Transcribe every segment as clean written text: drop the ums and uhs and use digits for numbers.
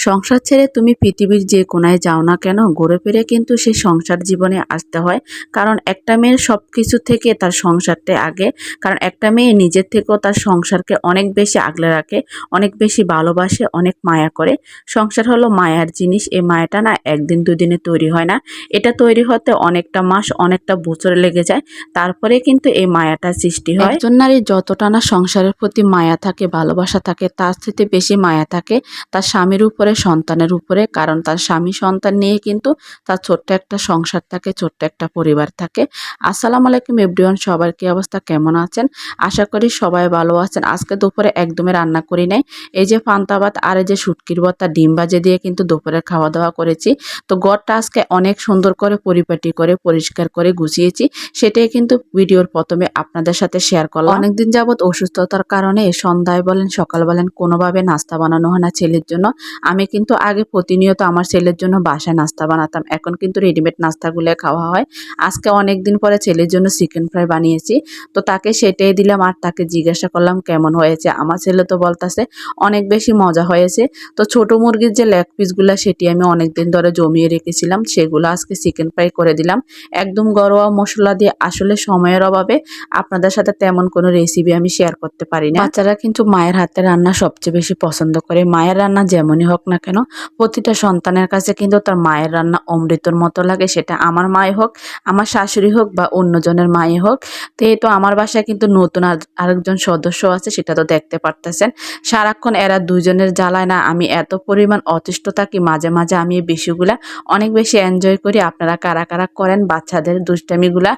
সংসার ছেড়ে তুমি পৃথিবীর যে কোনায় যাও না কেন, ঘুরে ফিরে কিন্তু সেই সংসার জীবনে আসতে হয়। কারণ একটা মেয়ের সব কিছু থেকে তার সংসারটা আগে। কারণ একটা মেয়ে নিজের থেকেও তার সংসারকে অনেক বেশি আগলে রাখে, অনেক বেশি ভালোবাসে, অনেক মায়া করে। সংসার হলো মায়ার জিনিস। এই মায়াটা না একদিন দুদিনে তৈরি হয় না। এটা তৈরি হতে অনেকটা মাস, অনেকটা বছর লেগে যায়। তারপরে কিন্তু এই মায়াটা সৃষ্টি হয়। একজন নারীর যতটা না সংসারের প্রতি মায়া থাকে, ভালোবাসা থাকে, তার থেকে বেশি মায়া থাকে তার স্বামীর উপরে, সন্তানের উপরে। কারণ তার স্বামী সন্তান নিয়ে কিন্তু তার ছোট্ট একটা সংসার থাকে, ছোট্ট একটা পরিবার থাকে। আসসালামু আলাইকুম এভরিওয়ান, সবার কি অবস্থা, কেমন আছেন? আশা করি সবাই ভালো আছেন। আজকে দুপুরে একদমই রান্না করি নাই। এই যে পান্তা ভাত আর এই যে শুটকির ভর্তা, ডিম ভাজি দিয়ে কিন্তু দুপুরে খাওয়া দাওয়া করেছি। তো ঘরটা আজকে অনেক সুন্দর করে পরিপাটি করে পরিষ্কার করে গুছিয়েছি। সেটাই কিন্তু ভিডিওর প্রথমে আপনাদের সাথে শেয়ার করলাম। অনেকদিন যাবৎ অসুস্থতার কারণে সন্ধ্যায় বলেন সকাল বলেন কোনোভাবে নাস্তা বানানো হয় না ছেলের জন্য। আমি কিন্তু আগে প্রতিনিয়ত আমার ছেলের জন্য বাসায় নাস্তা বানাতাম, এখন কিন্তু রেডিমেড নাস্তাগুলো খাওয়া হয়। আজকে অনেক দিন পরে ছেলের জন্য চিকেন ফ্রাই বানিয়েছি। তো তাকে সেটাই দিলাম আর তাকে জিজ্ঞাসা করলাম কেমন হয়েছে। আমার ছেলে তো বলতেছে অনেক বেশি মজা হয়েছে। তো ছোট মুরগির যে লেগ পিসগুলো সেটি আমি অনেক দিন ধরে জমিয়ে রেখেছিলাম, সেগুলো আজকে চিকেন ফ্রাই করে দিলাম একদম ঘরোয়া মশলা দিয়ে। আসলে সময়ের অভাবে আপনাদের সাথে তেমন কোনো রেসিপি আমি শেয়ার করতে পারি না। বাচ্চারা কিন্তু মায়ের হাতের রান্না সবচেয়ে বেশি পছন্দ করে। মায়ের রান্না যেমনই হোক না কেন, প্রতিটা সন্তানের কাছে কিন্তু তার মায়ের রান্না অমৃতর মতো লাগে। সেটা আমার মাই হোক, আমার শাশুড়ি হোক বা অন্যজনের মাই হোক। তো এই তো আমার বাসায় কিন্তু নতুন আরেকজন সদস্য আছে, সেটা তো দেখতে পারতেছেন। সারাক্ষণ এরা দুইজনের জ্বালায় না আমি এত পরিমাণ অতিষ্ঠ থাকি। মাঝে মাঝে আমি এই বিষয়গুলা অনেক বেশি এনজয় করি। আপনারা কারা কারা করেন বাচ্চাদের দুষ্টামিগুলা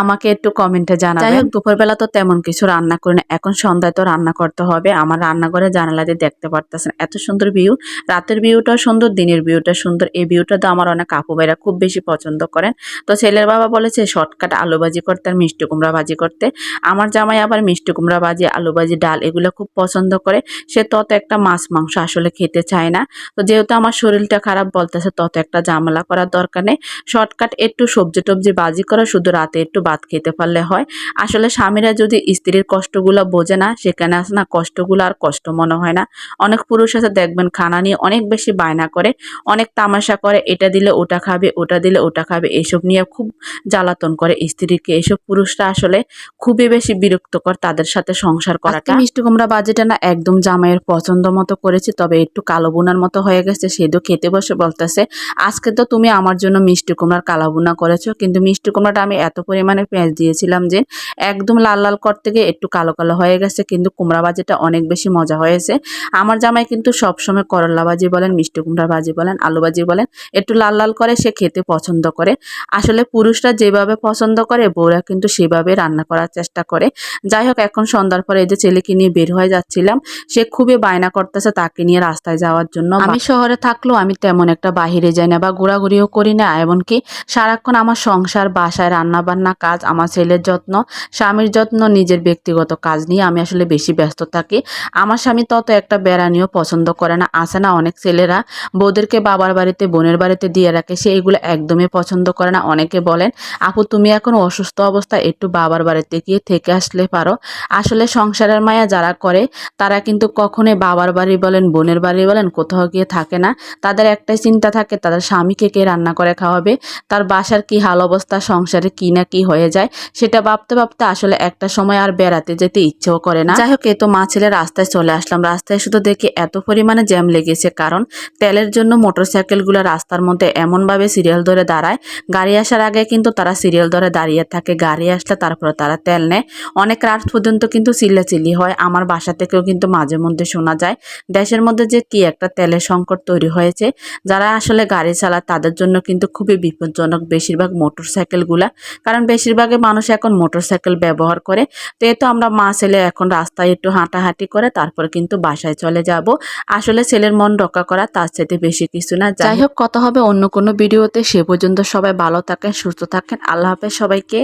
আমাকে একটু কমেন্টে জানাবেন। যাই হোক, দুপুরবেলা তো তেমন কিছু রান্না করি না, এখন সন্ধ্যায় তো রান্না করতে হবে। আমার রান্নাঘরে জানালা দিয়ে দেখতে পারতেছেন এত সুন্দর ভিউ। রাতের ভিউটাও সুন্দর, দিনের ভিউটা সুন্দর। এই ভিউটা তো আমার অনেক আপু ভাইরা খুব বেশি পছন্দ করেন। তো ছেলের বাবা বলেছে শর্টকাট আলু ভাজি করতে আর মিষ্টি কুমড়া ভাজি করতে। আমার জামাই আবার মিষ্টি কুমড়া ভাজি, আলু ভাজি, ডাল এগুলো খুব পছন্দ করে। সে তত একটা মাছ মাংস আসলে খেতে চায় না। তো যেহেতু আমার শরীরটা খারাপ বলতেছে, তত একটা ঝামেলা করার দরকার নেই। শর্টকাট একটু সবজি টবজি ভাজি করা, শুধু রাতে একটু ভাত খেতে পারলে হয়। আসলে স্বামীরা যদি স্ত্রীর কষ্টগুলো বোঝে না, সেখানে আসে না কষ্টগুলো আর কষ্ট মনে হয় না। অনেক পুরুষ আছে দেখবেন খানা নিয়ে অনেক বেশি বায়না করে, অনেক তামাশা করে, এটা দিলে ওটা খাবে, ওটা দিলে ওটা খাবে, এসব নিয়ে খুব জ্বালাতন করে স্ত্রীকে। এসব পুরুষরা আসলে খুবই বেশি বিরক্তকর তাদের সাথে সংসার করাটা। মিষ্টি কুমড়া ভাজিটা না একদম জামাইয়ের পছন্দ মতো করেছি, তবে একটু কালো বোনার মতো হয়ে গেছে। সেদু খেতে বসে বলতেছে আজকে তো তুমি আমার জন্য মিষ্টি কুমড়ার কালো বোনা করেছো, কিন্তু মিষ্টি কুমড়াটা আমি এত পরিমাণে পেঁয়াজ দিয়েছিলাম যে একদম লাল লাল করতে গিয়ে একটু কালো কালো হয়ে গেছে, কিন্তু কুমড়া ভাজিটা অনেক বেশি মজা হয়েছে। আমার জামাই কিন্তু সবসময় করলা ভাজি বলেন, মিষ্টি কুমড়া ভাজি বলেন, আলু ভাজি বলেন, একটু লাল লাল করে সে খেতে পছন্দ করে। আসলে পুরুষরা যেভাবে পছন্দ করে বউরা কিন্তু সেভাবে রান্না করার চেষ্টা করে। যাই হোক, এখন সন্ধ্যার পরে এই যে ছেলেকে নিয়ে বের হয়ে যাচ্ছিলাম, সে খুবই বায়না করতেছে তাকে নিয়ে রাস্তায় যাওয়ার জন্য। আমি শহরে থাকলেও আমি তেমন একটা বাহিরে যাই না বা ঘোরাঘুরিও করি না। এমনকি সারাক্ষণ আমার সংসার, বাসায় রান্না বান্না কাজ, আমার ছেলের যত্ন, স্বামীর যত্ন, নিজের ব্যক্তিগত কাজ নিয়ে আমি আসলে বেশি ব্যস্ত থাকি। আমার স্বামী তত একটা বেড়ানিও পছন্দ করে না। আসে না অনেক ছেলেরা বউদেরকে বাবার বাড়িতে, বোনের বাড়িতে দিয়ে রাখে, সে এগুলো একদমই পছন্দ করে না। অনেকে বলেন আপু তুমি এখন অসুস্থ অবস্থায় একটু বাবার বাড়িতে গিয়ে থেকে আসলে পারো। আসলে সংসারের মায়া যারা করে তারা কিন্তু কখনোই বাবার বাড়ি বলেন, বোনের বাড়ি বলেন, কোথাও গিয়ে থাকে না। তাদের একটাই চিন্তা থাকে তাদের স্বামীকে কে রান্না করে খাওয়াবে, তার বাসার কি হাল অবস্থা, সংসারে কি না কি হয়ে যায়, সেটা ভাবতে ভাবতে আসলে একটা সময় আর বেড়াতে যেতে ইচ্ছেও করে না। যাই হোক, এই তো মা ছেলে রাস্তায় চলে আসলাম। রাস্তায় শুধু দেখি এত পরিমাণে জ্যাম লেগেছে, কারণ তেলের জন্য মোটরসাইকেলগুলো রাস্তার মধ্যে এমনভাবে সিরিয়াল ধরে দাঁড়ায়। গাড়ি আসার আগে কিন্তু তারা সিরিয়াল ধরে দাঁড়িয়ে থাকে, গাড়ি আসলে তারপরে তারা তেল নেয়। অনেক রাত পর্যন্ত কিন্তু চিল্লাচিল্লি হয়। আমার বাসা থেকেও কিন্তু মাঝে মধ্যে শোনা যায় দেশের মধ্যে যে কি একটা তেলের সংকট তৈরি হয়েছে। যারা আসলে গাড়ি চালায় তাদের জন্য কিন্তু খুবই বিপজ্জনক বেশিরভাগ মোটরসাইকেলগুলা, কারণ বেশিরভাগই মানুষ এখন মোটরসাইকেল ব্যবহার করে। তো এই তো আমরা মা ছেলে এখন রাস্তায় একটু হাঁটাহাঁটি করে তারপর কিন্তু বাসায় চলে যাব। আসলে ছেলের মন রক্ষা করা তার চাইতে বেশি কিছু না। যাই হোক, কথা হবে অন্য কোনো ভিডিওতে। সে পর্যন্ত সবাই ভালো থাকেন, সুস্থ থাকেন। আল্লাহ হাফেজ সবাইকে।